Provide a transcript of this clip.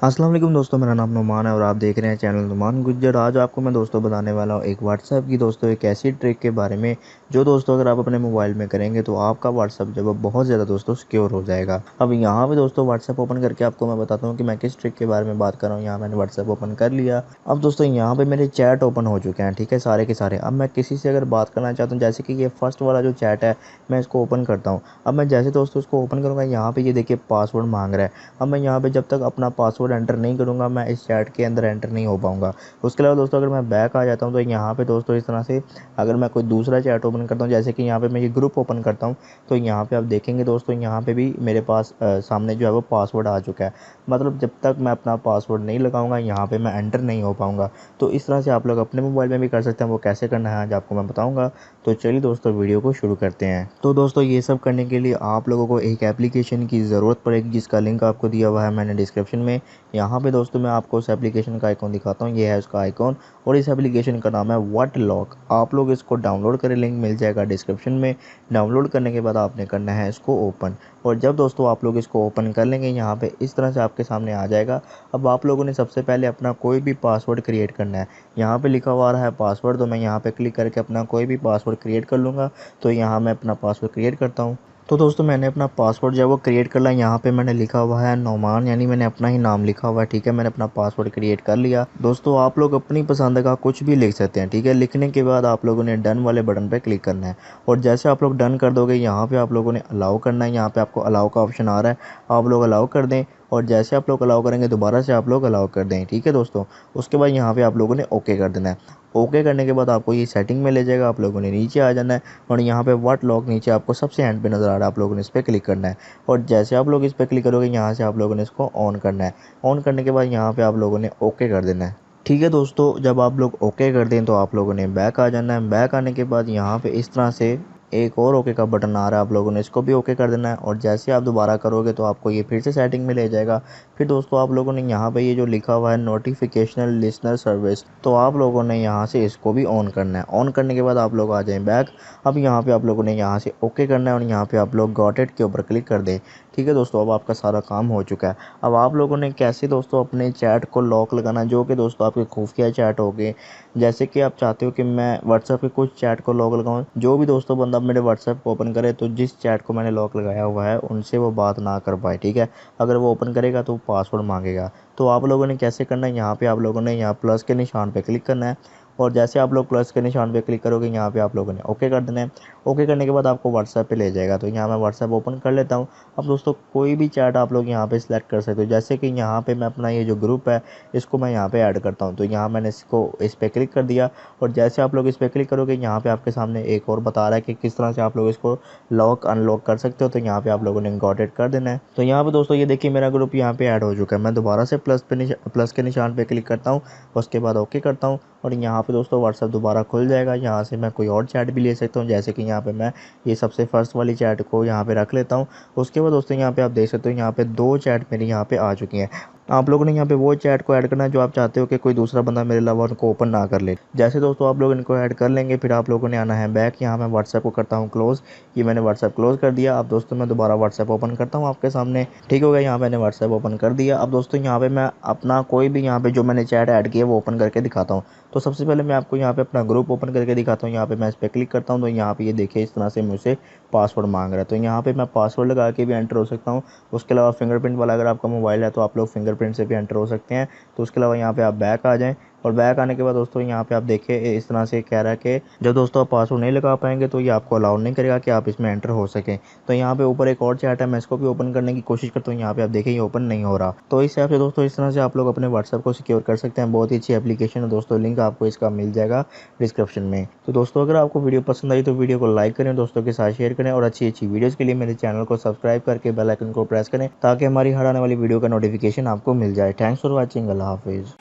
अस्सलाम वालेकुम दोस्तों, मेरा नाम नुमान है और आप देख रहे हैं चैनल नुमान गुज्जर। आज आपको मैं दोस्तों बताने वाला हूँ एक व्हाट्सएप की दोस्तों एक ऐसी ट्रिक के बारे में जो दोस्तों अगर आप अपने मोबाइल में करेंगे तो आपका व्हाट्सएप जो है बहुत ज़्यादा दोस्तों सिक्योर हो जाएगा। अब यहाँ पे दोस्तों व्हाट्सएप ओपन करके आपको मैं बताता हूँ कि मैं किस ट्रिक के बारे में बात कर रहा हूँ। यहाँ मैंने व्हाट्सएप ओपन कर लिया। अब दोस्तों यहाँ पे मेरे चैट ओपन हो चुके हैं, ठीक है, सारे के सारे। अब मैं किसी से अगर बात करना चाहता हूँ, जैसे कि ये फर्स्ट वाला जो चैट है मैं इसको ओपन करता हूँ। अब मैं जैसे दोस्तों इसको ओपन करूँगा, यहाँ पे ये देखिए पासवर्ड मांग रहा है। अब मैं यहाँ पे जब तक अपना पासवर्ड एंटर नहीं करूँगा मैं इस चैट के अंदर एंटर नहीं हो पाऊँगा। उसके अलावा दोस्तों अगर मैं बैक आ जाता हूँ तो यहाँ पे दोस्तों इस तरह से अगर मैं कोई दूसरा चैट ओपन करता हूँ, जैसे कि यहाँ पे मैं ये ग्रुप ओपन करता हूँ, तो यहाँ पे आप देखेंगे दोस्तों यहाँ पे भी मेरे पास सामने जो है वो पासवर्ड आ चुका है। मतलब जब तक मैं अपना पासवर्ड नहीं लगाऊंगा यहाँ पे मैं एंटर नहीं हो पाऊँगा। तो इस तरह से आप लोग अपने मोबाइल में भी कर सकते हैं। वो कैसे करना है आज आपको मैं बताऊँगा। तो चलिए दोस्तों वीडियो को शुरू करते हैं। तो दोस्तों ये सब करने के लिए आप लोगों को एक एप्लीकेशन की ज़रूरत पड़ेगी जिसका लिंक आपको दिया हुआ है मैंने डिस्क्रिप्शन में। यहाँ पे दोस्तों मैं आपको उस एप्लीकेशन का आइकॉन दिखाता हूँ, ये है उसका आइकॉन और इस एप्लीकेशन का नाम है व्हाट लॉक। आप लोग इसको डाउनलोड करें, लिंक मिल जाएगा डिस्क्रिप्शन में। डाउनलोड करने के बाद आपने करना है इसको ओपन। और जब दोस्तों आप लोग इसको ओपन कर लेंगे यहाँ पे इस तरह से आपके सामने आ जाएगा। अब आप लोगों ने सबसे पहले अपना कोई भी पासवर्ड क्रिएट करना है। यहाँ पे लिखा हुआ है पासवर्ड, तो मैं यहाँ पे क्लिक करके अपना कोई भी पासवर्ड क्रिएट कर लूँगा। तो यहाँ मैं अपना पासवर्ड क्रिएट करता हूँ। तो दोस्तों मैंने अपना पासवर्ड जो है वो क्रिएट कर लिया। यहाँ पे मैंने लिखा हुआ है नौमान, यानी मैंने अपना ही नाम लिखा हुआ है, ठीक है। मैंने अपना पासवर्ड क्रिएट कर लिया। दोस्तों आप लोग अपनी पसंद का कुछ भी लिख सकते हैं, ठीक है। लिखने के बाद आप लोगों ने डन वाले बटन पे क्लिक करना है और जैसे आप लोग डन कर दोगे यहाँ पे आप लोगों ने अलाउ करना है। यहाँ पे आपको अलाउ का ऑप्शन आ रहा है, आप लोग अलाउ कर दें और जैसे आप लोग अलाउ करेंगे दोबारा से आप लोग अलाउ कर दें, ठीक है दोस्तों। उसके बाद यहाँ पे आप लोगों ने ओके कर देना है। ओके करने के बाद आपको ये सेटिंग में ले जाएगा, आप लोगों ने नीचे आ जाना है और यहाँ पे व्हाट लॉक नीचे आपको सबसे एंड पे नज़र आ रहा है, आप लोगों ने इस पर क्लिक करना है। और जैसे आप लोग इस पर क्लिक करोगे यहाँ से आप लोगों ने इसको ऑन करना है। ऑन करने के बाद यहाँ पे आप लोगों ने ओके कर देना है, ठीक है दोस्तों। जब आप लोग ओके कर दें तो आप लोगों ने बैक आ जाना है। बैक आने के बाद यहाँ पे इस तरह से एक और ओके का बटन आ रहा है, आप लोगों ने इसको भी ओके कर देना है। और जैसे आप दोबारा करोगे तो आपको ये फिर से सेटिंग में ले जाएगा। फिर दोस्तों आप लोगों ने यहाँ पे ये जो लिखा हुआ है नोटिफिकेशनल लिसनर सर्विस, तो आप लोगों ने यहाँ से इसको भी ऑन करना है। ऑन करने के बाद आप लोग आ जाएं बैक। अब यहाँ पे आप लोगों ने यहाँ से ओके करना है और यहाँ पे आप लोग गॉट इट के ऊपर क्लिक कर दें, ठीक है दोस्तों। अब आपका सारा काम हो चुका है। अब आप लोगों ने कैसे दोस्तों अपने चैट को लॉक लगाना, जो कि दोस्तों आपके खुफिया चैट हो गए। जैसे कि आप चाहते हो कि मैं व्हाट्सएप के कुछ चैट को लॉक लगाऊं, जो भी दोस्तों बंदा मेरे व्हाट्सएप को ओपन करे तो जिस चैट को मैंने लॉक लगाया हुआ है उनसे वो बात ना कर पाए, ठीक है। अगर वो ओपन करेगा तो पासवर्ड मांगेगा। तो आप लोगों ने कैसे करना है, यहाँ पे आप लोगों ने यहाँ प्लस के निशान पे क्लिक करना है और जैसे आप लोग प्लस के निशान पे क्लिक करोगे यहाँ पे आप लोगों ने ओके कर देना है। ओके करने के बाद आपको व्हाट्सएप पे ले जाएगा। तो यहाँ मैं व्हाट्सएप ओपन कर लेता हूँ। अब दोस्तों कोई भी चैट आप लोग यहाँ पे सिलेक्ट कर सकते हो, जैसे कि यहाँ पे मैं अपना ये जो ग्रुप है इसको मैं यहाँ पे ऐड करता हूँ। तो यहाँ मैंने इसको इस पर क्लिक कर दिया और जैसे आप लोग इस पर क्लिक करोगे यहाँ पे आपके सामने एक और बता रहा है कि किस तरह से आप लोग इसको लॉक अनलॉक कर सकते हो। तो यहाँ पे आप लोगों ने गॉट इट कर देना है। तो यहाँ पे दोस्तों ये देखिए मेरा ग्रुप यहाँ पे ऐड हो चुका है। मैं दोबारा से प्लस के निशान पे क्लिक करता हूँ, उसके बाद ओके करता हूँ और यहाँ पे दोस्तों व्हाट्सएप दोबारा खुल जाएगा। यहाँ से मैं कोई और चैट भी ले सकता हूँ, जैसे कि यहाँ पे मैं ये सबसे फर्स्ट वाली चैट को यहाँ पे रख लेता हूँ। उसके बाद दोस्तों यहाँ पे आप देख सकते हो यहाँ पे 2 चैट मेरी यहाँ पे आ चुकी हैं। आप लोगों ने यहाँ पे वो चैट को ऐड करना है जो आप चाहते हो कि कोई दूसरा बंदा मेरे अलावा उनको ओपन ना कर ले। जैसे दोस्तों आप लोग इनको ऐड कर लेंगे फिर आप लोगों ने आना है बैक। यहाँ मैं व्हाट्सएप को करता हूँ क्लोज। ये मैंने व्हाट्सएप क्लोज कर दिया। अब दोस्तों मैं दोबारा व्हाट्सएप ओपन करता हूँ आपके सामने, ठीक हो गया। यहाँ मैंने व्हाट्सएप ओपन कर दिया। अब दोस्तों यहाँ पे मैं अपना कोई भी यहाँ पे जो मैंने चैट ऐड किया वो ओपन करके दिखाता हूँ। तो सबसे पहले मैं आपको यहाँ पे अपना ग्रुप ओपन करके दिखाता हूँ। यहाँ पे मैं इस पर क्लिक करता हूँ तो यहाँ पे ये देखिए इस तरह से मुझसे पासवर्ड मांग रहा है। तो यहाँ पे मैं पासवर्ड लगा के भी एंटर हो सकता हूँ। उसके अलावा फिंगरप्रिंट वाला अगर आपका मोबाइल है तो आप लोग फिंगरप्रिंट से भी एंटर हो सकते हैं। तो उसके अलावा यहाँ पे आप बैक आ जाएं और बैक आने के बाद दोस्तों यहाँ पे आप देखिए इस तरह से कह रहा है कि जब दोस्तों आप पासवर्ड नहीं लगा पाएंगे तो ये आपको अलाउ नहीं करेगा कि आप इसमें एंटर हो सकें। तो यहाँ पे ऊपर एक और चैट है, मैं इसको भी ओपन करने की कोशिश करता हूँ। यहाँ पे आप देखिए ये ओपन नहीं हो रहा। तो इस हिसाब से दोस्तों इस तरह से आप लोग अपने व्हाट्सएप को सिक्योर कर सकते हैं। बहुत ही अच्छी एप्लीकेशन है दोस्तों, लिंक आपको इसका मिल जाएगा डिस्क्रिप्शन में। तो दोस्तों अगर आपको वीडियो पसंद आई तो वीडियो को लाइक करें, दोस्तों के साथ शेयर करें और अच्छी अच्छी वीडियोज़ के लिए मेरे चैनल को सब्सक्राइब करके बेल आइकन को प्रेस करें ताकि हमारी हर आने वाली वीडियो का नोटिफिकेशन आपको मिल जाए। Thanks for watching. अल्लाह हाफिज़।